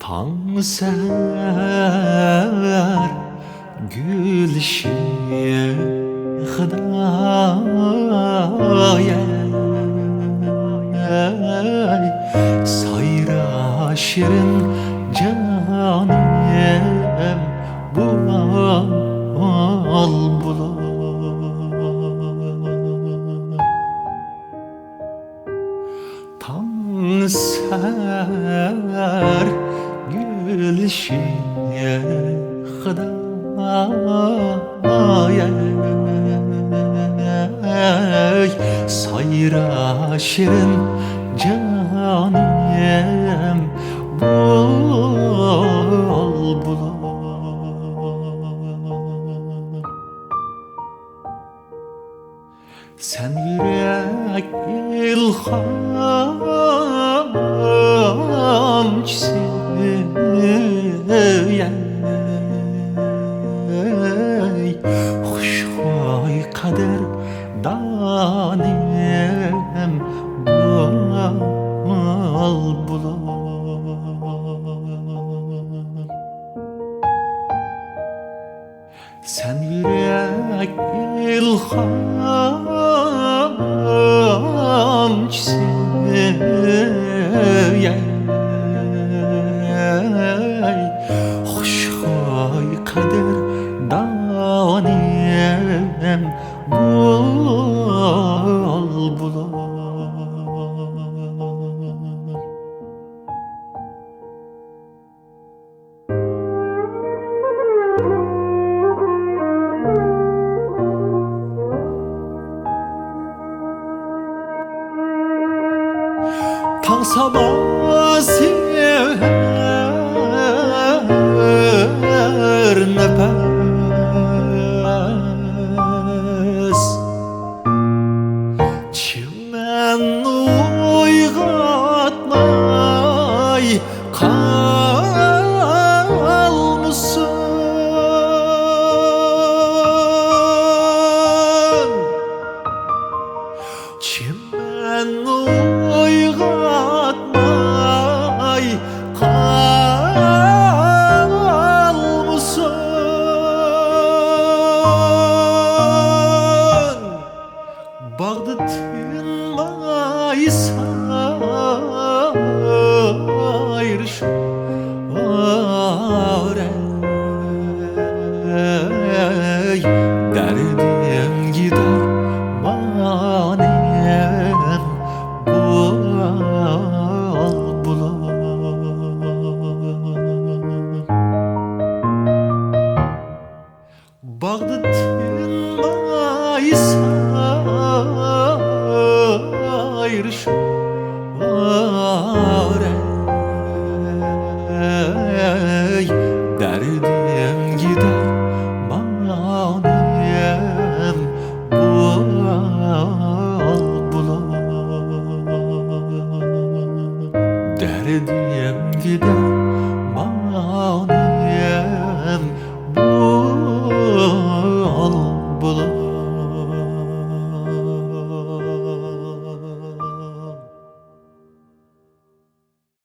Taң ser gülşi Hıdayay sayra şirin canım bulbulum Taң ser gülşi Hıdayay sayra şirin canım bulbulum Sen yürek ilhamcısı Hoşgay kader danem bulbulum Sen yürek ilhamcısı Hoşgay kader danem bulbulum Taң sabah seher nefes Çimen uygatmay kalmışsın Çimen uygatmay kalmışsın Bağdı tınmay sayrış var ey Derdim gider manem bulbulum Bağdı tınmay sayrış var ey Derdim gider manem bulbulum Derdim gider manem